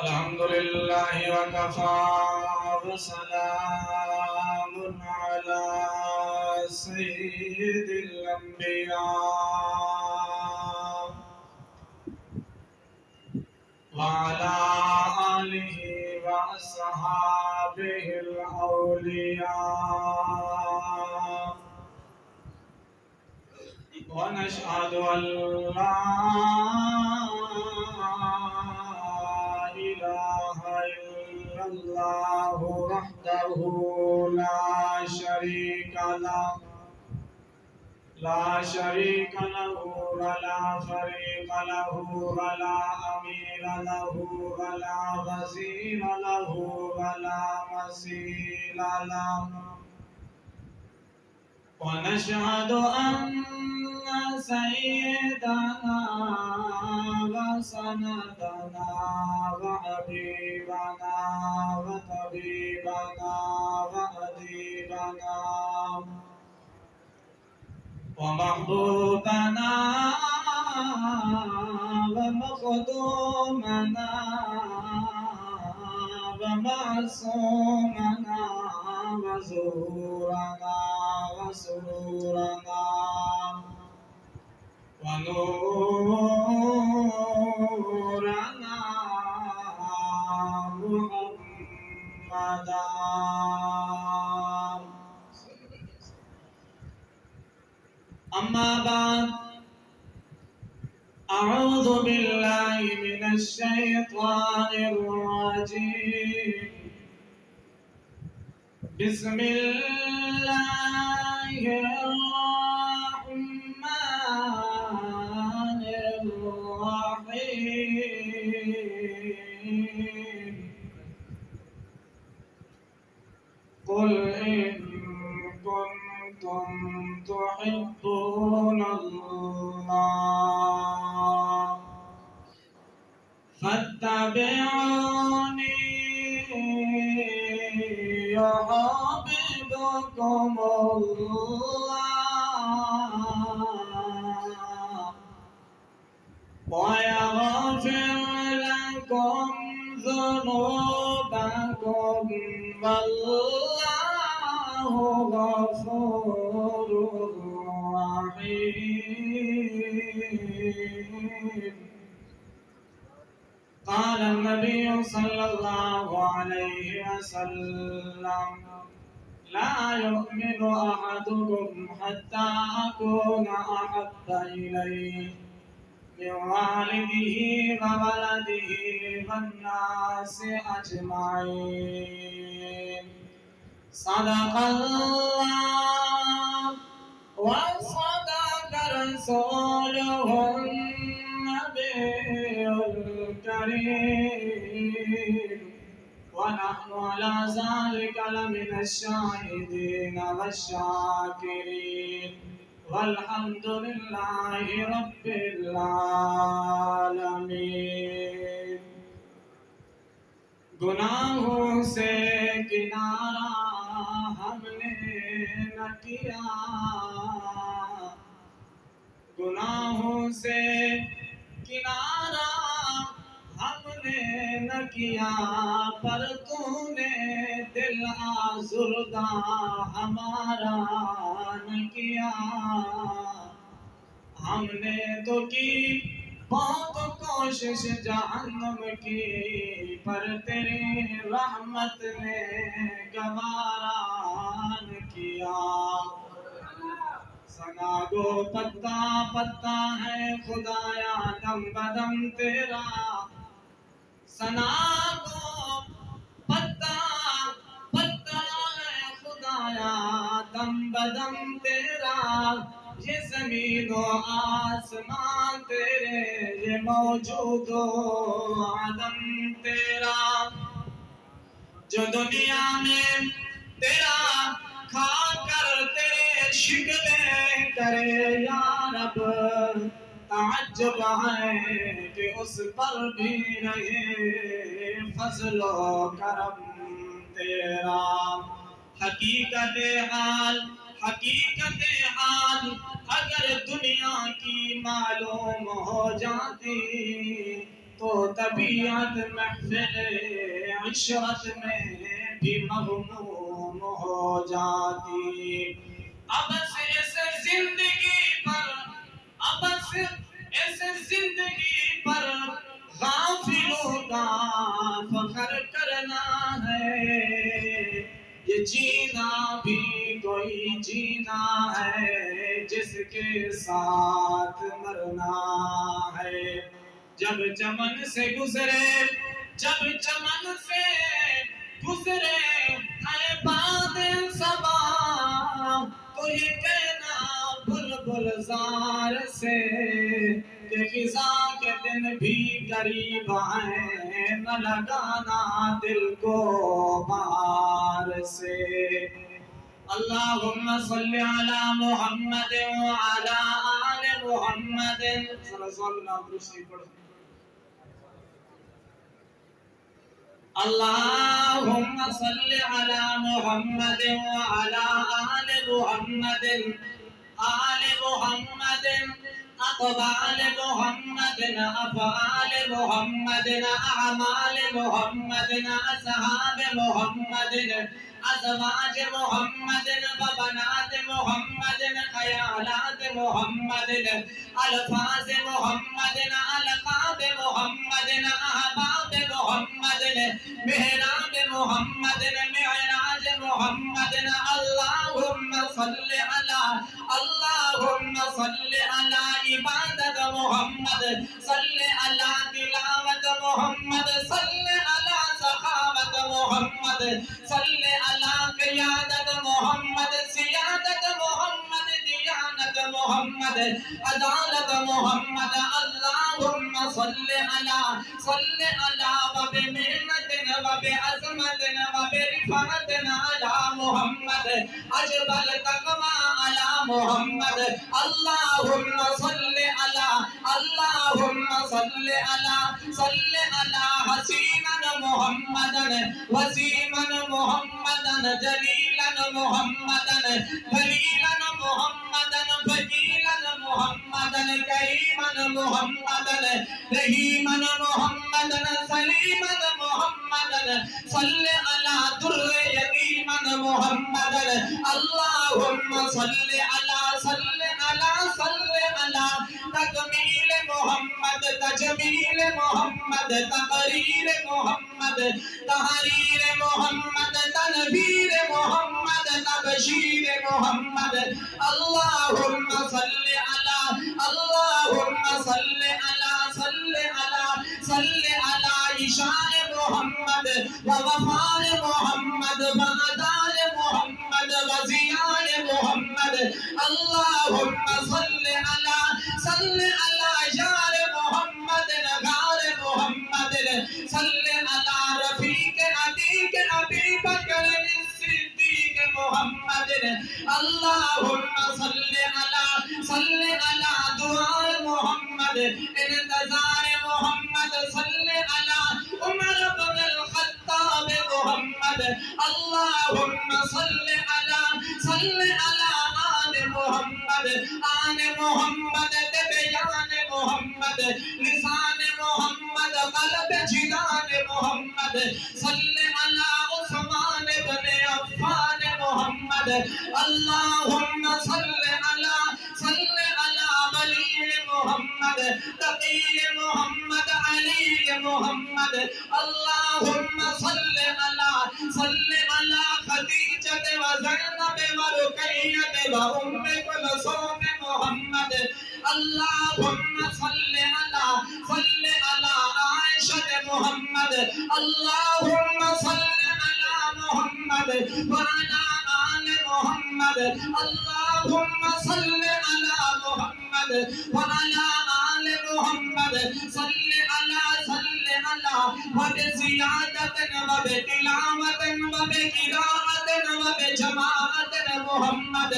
الحمد لله وكفى وسلام على سيد الأنبياء وعلى آله وأصحابه الأولياء ونشهد أن لا إله إلا الله وحده لا شريك له ولا فريق له ولا أمير له ولا وزير له ولا مثيل له ونشهد أن سيدنا وسندنا وحبيبنا وطبيبنا وأديبنا ومحبوبنا ومخدومنا ومعصومنا وزهورنا وسرورنا ونورنا محمدا. أما بعد، أعوذ بالله من الشيطان الرجيم. بسم الله الرحمن الرحيم. قل إن كنتم تحبون الله فاتبعوني يحببكم الله ويغفر لكم ذنوبكم والله غفور رحيم. قال النبي صلى الله عليه وسلم: لا يؤمن أحدكم حتى أكون أحب إليه من والده وولده والناس أجمعين. صدق الله وصدق رسوله النبي الكريم، ونحن على ذلك لمن الشاهدين والشاكرين، والحمد لله رب العالمین. گناہوں سے کنارہ ہم نے نہ کیا، گناہوں سے کنارہ ہم نے نہ کیا، پر تو نے دل آزردہ ہمارا نہ کیا. ہم نے تو کی بہت کوشش جہنم کی، پر تیری رحمت نے گوارا نہ کیا. سنا گو پتا پتا ہے خدایا دم بدم تیرا، سنا گو پتا پتا ہے خدایا دم بدم تیرا. یہ زمین و آسمان تیرے، یہ موجود و عدم تیرا. جو دنیا میں تیرا کھا کر تیرے شکلیں کرے یا رب، تعجب ہے کہ اس پر بھی رہے فضل و کرم تیرا. حقیقت حال اگر دنیا کی معلوم ہو جاتی تو طبیعت محفل عشرت میں بھی مغموم ہو جاتی. اب سے اس زندگی پر غافلوں کا فخر کرنا ہے. یہ جینا بھی کوئی جینا ہے جس کے ساتھ مرنا ہے. جب چمن سے گزرے اے باد صبا تو یہ کہنا بلبل زار سے کہ خزاں کے دن بھی قریب ہیں نہ لگانا دل کو بہار سے. اللہم صلی علی محمد وعلی آل محمد. صلی اللہ علیہ وسلم. اللہم صلی علی محمد وعلی آل محمد. آل محمد اقوال محمد افعال محمد اعمال محمد اصحاب محمد ازواج محمد وبنات محمد خیالات محمد الفاظ محمد القاب محمد احباب محمد محراب محمد معراج محمد. اللہم صلی علی عبادت محمد. صلی علی تلاوت محمد. صلی علی سخاوت محمد. صلی علی قیادت محمد. سیادت محمد. دیانت محمد. عدالت محمد. اللہم صلی علی وبمنت وبعظمت وبرفعت علی محمد. اجبل تقوی علی محمد. اللہم صلی علی حسینا محمدا وسیما محمدا جلیلا محمدا خلیلا محمدا فضیلا محمدا کریما محمدا رحیما محمدا سلیما محمدا. صلی علی در یتیما محمدا. اللہم صلی علی تکمیل محمد. تجمیل محمد. تقریر محمد. تحریر محمد. تنویر محمد. تبشیر محمد. اللہم صلی علی عشاء محمد ووفاء محمد وعدال محمد وزیان محمد. اللہم صلی علی یار محمد نگار محمد. صلی علی رفیق عتیق ابی بکر صدیق محمد. اللہم صلی علی دعاء محمد. انتظار محمد. صلی علی عمر بن الخطاب محمد. اللہم صلی علی آل محمد. آل محمد تبیان محمد. لسان محمد قلب جنان محمد. صلی علی عثمان بن عفان محمد. اللہم صلی علی ولی محمد. تقی محمد. علی محمد. اللہم صلی علی خدیجہ وزینب ورقیہ وام کلثوم محمد. اللہم صلی علی عائشہ محمد. اللہم صلی علی محمد وعلی آل محمد. اللہم صلی علی محمد وعلی آل محمد. صلی علی وبزیادت وبتلاوت وبقراءت وبجماعت محمد.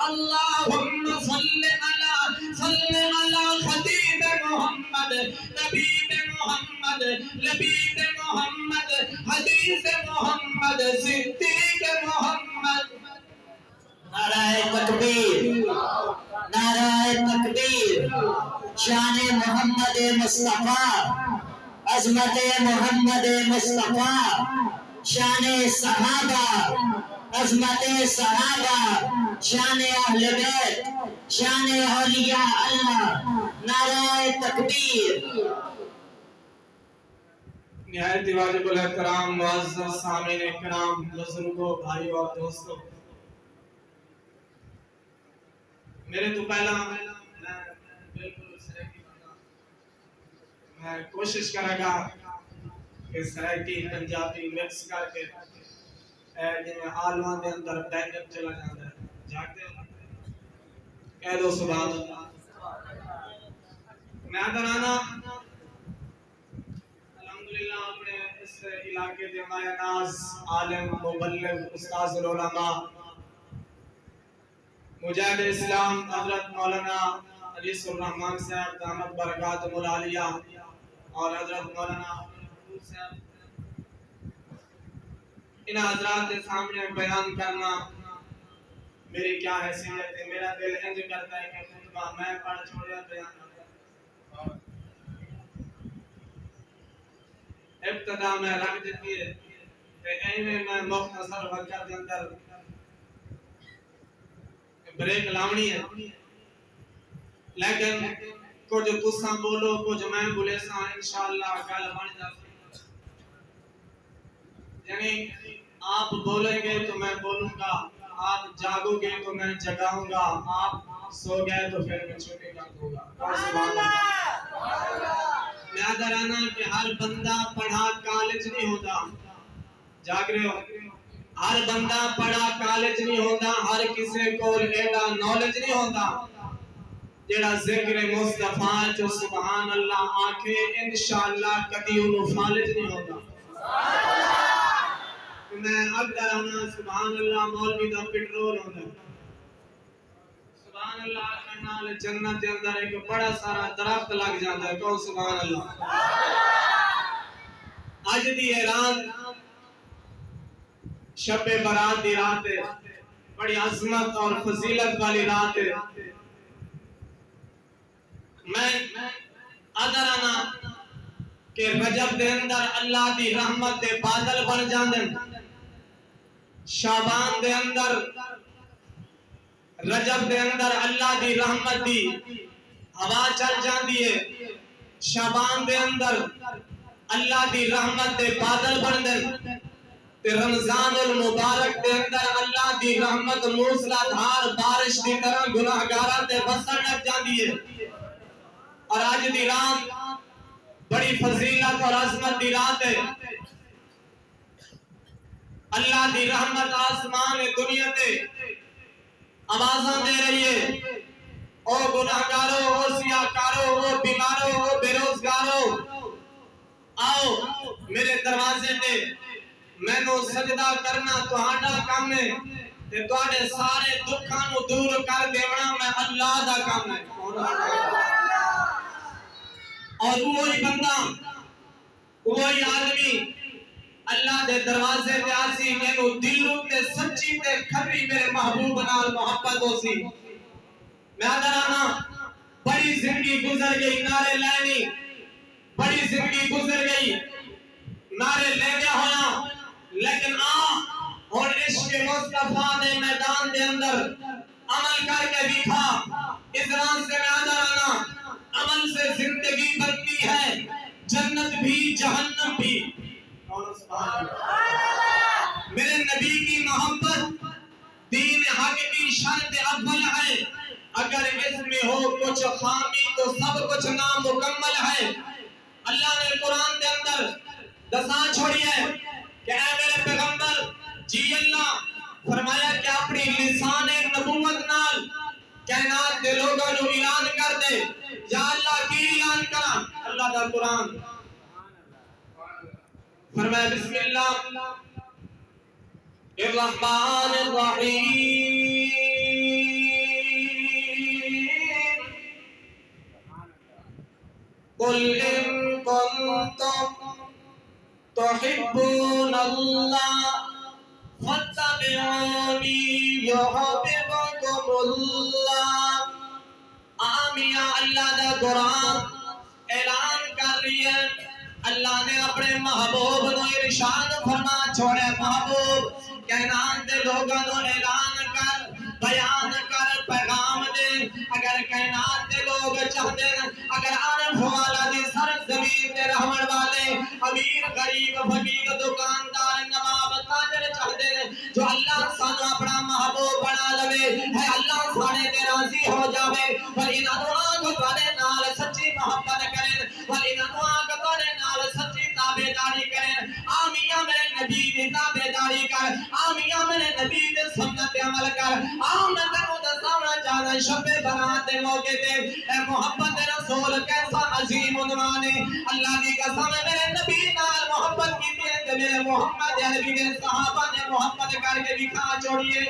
اللہم صلی علی خطیب محمد. طبیب محمد. لبیب محمد. حدیث محمد. صدیق محمد. نعرہ تکبیر. نعرہ تکبیر. شان محمد مصطفیٰ. عظمت محمد مصطفیٰ، شان صحابہ، عظمت صحابہ، شان اہل بیت، شان اولیاء اللہ، نعرہ تکبیر۔ نہایت ہی واجب الاحترام معزز سامعین کرام، بزرگوں، بھائیوں اور دوستوں، میرے تو پہلا میں بالکل سریکی بندہ، میں کوشش کرے گا کہ سریکی پنجابی مکس کر کے جنہیں آلوان دے اندر بینگن چلا جاتا ہے، جاگتے ہو کہہ دو سبحان اللہ۔ میں ادرانا الحمدللہ اپنے اس علاقے کے مایہ ناز عالم مبلغ استاذ العلماء مجاہد اسلام حضرت مولانا علی الرحمن صاحب دامت برکاتہ العالیہ اور حضرت مولانا محمود صاحب، ان حضرات کے سامنے بیان کرنا میری کیا حیثیت ہے۔ میرا دل انج کرتا ہے کہ خطبہ میں پڑھ چھوڑیا بیان کرتا ہوں۔ ابتدا میں رکھ دیتی ہے کہ ایویں میں مختصر وقت کے اندر بریک لاؤنی ہے، لیکن کچھ تساں بولو کچھ میں بولے ساں انشاءاللہ گل بن جاتی۔ یعنی آپ بولیں گے تو میں بولوں گا، آپ جاگو گے تو میں جگاؤں گا، آپ سو گئے تو پھر میں چھوٹے کر دوں گا۔ میں ادرانا کہ ہر بندہ پڑھا کالج نہیں ہوتا، جاگ رہے ہو؟ ہر بندہ پڑھا کالج نہیں ہوتا، ہر کسی کو ایڈا نالج نہیں ہوتا جیڑا ذکر مصطفیٰ جو سبحان اللہ آنکھیں انشاءاللہ کدی انہوں فالج نہیں ہوتا۔ میں ادرانا سبحان اللہ مولوی دا پٹرول ہوتا، سبحان اللہ کرنال جنت کے اندر ایک بڑا سارا درخت لگ جاتا ہے، کہو سبحان اللہ۔ آج دی رات شب برات دی رات ہے، بڑی عظمت اور فضیلت والی رات ہے۔ میں ادرانا کہ رجب دے اندر اللہ دی رحمت دے بادل بن جاندن، شعبان دے اندر رجب دے اندر اللہ دی رحمت دی ہوا چل جاندی ہے، شعبان دے اندر اللہ دی رحمت دے بادل بن دن، تے رمضان المبارک دے اندر اللہ دی رحمت موسلا دھار بارش دی طرح گناہگاراں تے بسن لگ جاندی ہے۔ اور آج دی رات بڑی فضیلت اور عظمت دی رات ہے، اللہ دی رحمت آسمان دنیا تے آوازاں دے رہی ہے، او گناہگارو، او سیاہکارو، او بیمارو، او بے روزگارو، آؤ میرے دروازے تے، میں نو سجدہ کرنا تہاڈا کام ہے، تے تہاڈے سارے دکھاں نو دور کر دیونا میں اللہ دا کام ہے۔ اور وہی بندہ، وہی آدمی اللہ دے دروازے تے آسی میں نو دلوں تے سچی تے کھری میرے محبوب نال محبت ہو سی۔ میں ادرانا بڑی زندگی گزر گئی نعرے لینی، بڑی زندگی گزر گئی نعرے لے گیا ہونا، لیکن اور عشق مصطفیٰ دے میدان دے اندر عمل کر کے دکھا۔ اس رات سے میں ادرانا عمل سے زندگی بنتی ہے، جنت بھی جہنم بھی۔ میرے نبی کی محبت دین حق کی شرط اول ہے، اگر اس میں ہو کچھ خامی تو سب کچھ نامکمل ہے۔ اللہ نے قرآن کے اندر دسا چھوڑی ہے کہ اے میرے پیغمبر جی اللہ فرمایا کہ اپنی لسان نبوت نال کائنات دے لوگوں نو اعلان کر دے، یا اللہ کی اعلان کرا؟ اللہ دا قرآن فرمایا بسم اللہ الرحمن الرحیم قل ان کنتم تحبون اللہ فاتبعونی یحببکم اللہ۔ آمین۔ اللہ دا قرآن اعلان کر رہی ہے، اللہ نے اپنے محبوب نو ارشاد فرما چھوڑے محبوب کائنات دے لوگاں نو اعلان کر بیان کر پیغام دے اگر کائنات دے لوگ چاہتے ہیں اگر عارف والا دی سر زمین دے رہن والے امیر غریب فقیر دکاندار نواب تاجر چاہتے ہیں جو اللہ سانو اپنا محبوب بنا لوے ہے اللہ سانے تے راضی ہو جاوے پر انہاں دعا کو تواڈے نال سچی محبت کریں پر انہاں دعا کو تواڈے نال سچی تابعداری کریں آمین میرے نبی دی تابعداری کر آمین میرے نبی دی سنت عمل کر آمین تینوں دساونا چاہنا شب برات دے موقع تے اے محبت رسول کیسا عظیم عنوان ہے اللہ کی قسم میرے نبی نال محبت کیتی ہے تے میرے محمد عربی دے صحابہ نے محبت کر کے دکھا چھوڑیے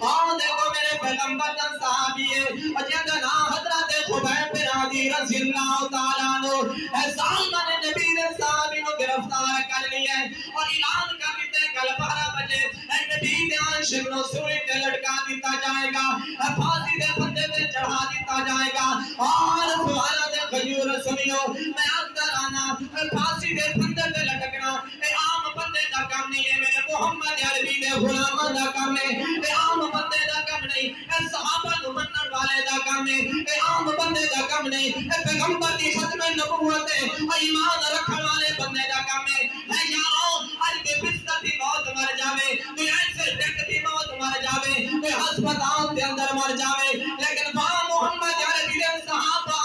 اور دیکھو میرے پیغمبر دا صحابی ہے اور جندا نا حضرت خبیب بن عدی رضی اللہ تعالی عنہ اے سالمان نبی دے صحابی کو گرفتار کر لیا اور اعلان کر دیتے کل 12 بجے اے نبی دے عاشق نو سولی تے لٹکا دیتا جائے گا پھانسی دے پھندے تے چڑھا دیتا جائے گا اور سبحانہ دے غیور سنیو میں اکثر آنا پھانسی دے پھندے تے لٹکنا اے عام بندے دا کام نہیں ہے میرے محمد عربی دے غلاماں دا کام ہے اے عام بندے دا کام نہیں اے صحابہ نو منن والے دا کام ہے اے عام بندے دا کام نہیں اے پیغمبر دی ختم نبوت ہے ایمان رکھن والے بندے دا کام ہے اے یارو اج کے بستر دی موت مر جاوے کوئی ایکسیڈنٹ دی موت مر جاوے کوئی ہسپتال دے اندر مر جاوے لیکن با محمد عربی دے صحابہ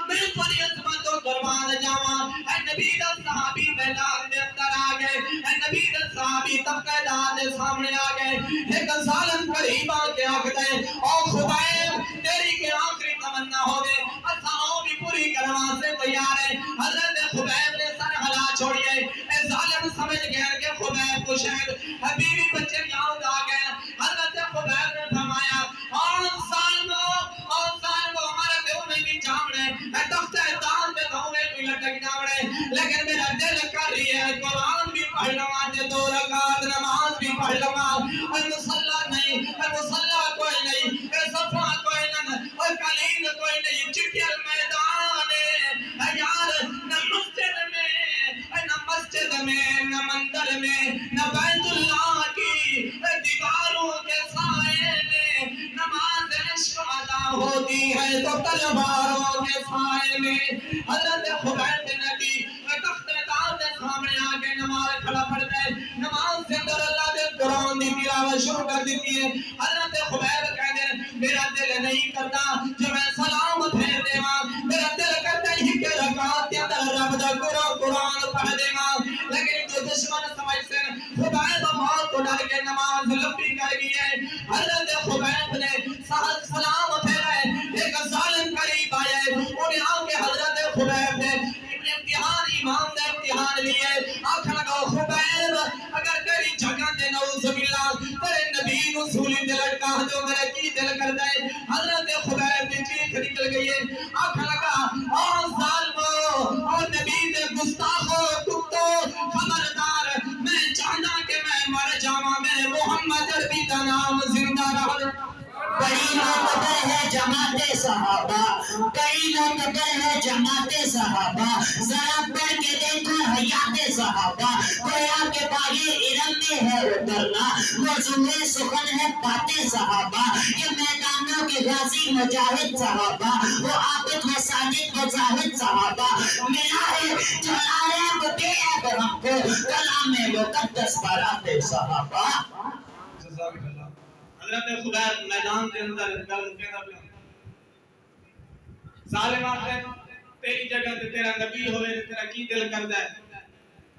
میں پوری عظمت تو قربان جاواں اے نبی دا صحابی میدان دے اندر آ گئے اے نبی دا صحابی طبقہ دار دے سامنے آ گئے ایک ظالم قریب آ کے آکھدا ہے او خبیب تیری کے آخری تمنا ہو گئے اساں بھی پوری کروا سے تیار ہے حضرت خبیب نے سر ہلا چھوڑیے اے ظالم سمجھ گیا کہ خبیب کو شاید بیوی بچے یاد آ گئے حضرت خبیب نے فرمایا اور ظالمو ہمارے دیو میں بھی جامڑے اے تخت دان دے دو میں بھی لٹک جاوڑے لیکن میرا دل کر رہی ہے قرآن بھی پڑھ لواں تے 2 رکعت نماز بھی پڑھ لواں اور مصلی نہیں اور مصلی کوئی نہیں اے صفا کوئی نہیں اور قالین کوئی نہیں چٹیل میدان ہے یار نہ مسجد میں نہ مندر میں نہ بیت اللہ کی دیواروں کے سائے میں نماز عشق ادا ہوتی ہے تو تلواروں کے سائے میں حضرت خبیب بن عدی تخت دار کے سامنے آ کے نماز کھڑا پڑ گئے نماز سے اندر اللہ دے قرآن دی تلاوت شروع کر دیتی ہے حضرت خبیب کہتے ہیں میرا دل نہیں کرتا جو میں سلام پھیر دیواں میرا دل کرتا ہی کہ رکعت کے اندر رب دا قرآن پڑھ دیواں لیکن جو دشمن سمجھ سے خبیب موت کو ڈر کے نماز لمبی کر گئی ہے حضرت خبیب نے سلام پھیرا ہے ایک ظالم قریب آیا ہے انہیں آ کے حضرت خبیب نے امتحان ایمان دا امتحان لیے آنکھ لگاؤ خبیب اگر تیری جگہ دے نعوذ باللہ تیرے نبی نو سولی دے لٹکا جو میرے کی دل کر دے حضرت خبیب دی چیخ نکل گئی ہے آنکھ لگا اور ظالمو اور نبی دے گستاخو کتو خبردار میں چاہنا کہ میں مر جاواں میرے محمد عربی دا نام زندہ رہے کئی معتبر ہے جماعت صحابہ کئی معتبر ہے جماعت صحابہ ذرا پڑھ کے دیکھو حیات صحابہ گویا کے باغِ ارم میں ہے اترنا موضوع سخن ہے باتیں صحابہ یہ میدانوں کے غازی مجاہد صحابہ وہ عابد مساجد مجاہد صحابہ ملا ہے جو عارف بے عیب ہم کو کلام مقدس بارات صحابہ حضرت خبیب میدان کے اندر گل کہنا پیا ظالم آتے تیری جگہ تے تیرا نبی ہوئے تیرا کی دل کردا ہے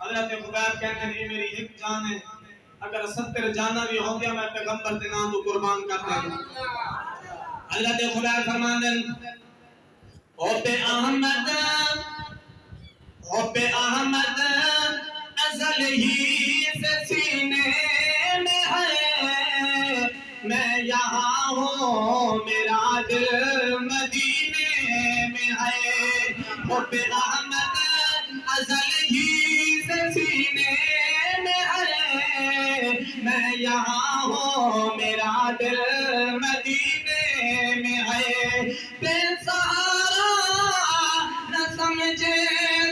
حضرت خبیب کہتے ہیں یہ میری ایک جان ہے اگر 70 جانا بھی ہو گیا میں پیغمبر کے نام کو قربان کر دیں گا حضرت خبیب فرماتے ہیں حب احمد ازل ہی سے سینے میں ہے میں یہاں ہوں میرا دل مدینے میں ہے حب احمد ازل ہی سے سینے میں ہے میں یہاں ہوں میرا دل مدینے میں ہے بے سہارا نہ سمجھے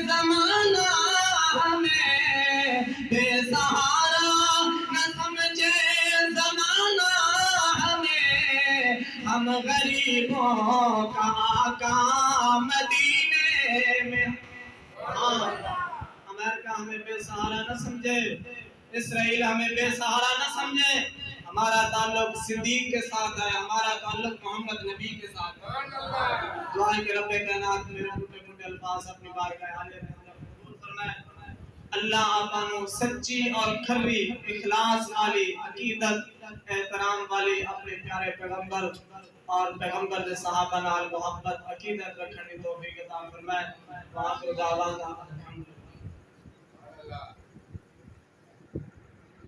زمانہ بے سہارا نہ سمجھے زمانہ ہمیں، ہم غریبوں کا آقا مدینے میں۔ امریکہ ہمیں بے سہارا نہ سمجھے، اسرائیل ہمیں بے سہارا نہ سمجھے، ہمارا تعلق صدیق کے ساتھ ہے، ہمارا تعلق محمد نبی کے ساتھ ہے۔ دعا کہ رب کائنات میرے ٹوٹے ٹوٹے الفاظ اپنی بارگاہ عالیہ میں قبول فرمائے۔ اللہ آپا نو سچی اور کھری اخلاص والی عقیدت احترام والی اپنے پیارے پیغمبر اور پیغمبر دے صحابہ نال محبت عقیدت رکھنے کی توفیق عطا فرمائے۔ وآخر دعوانا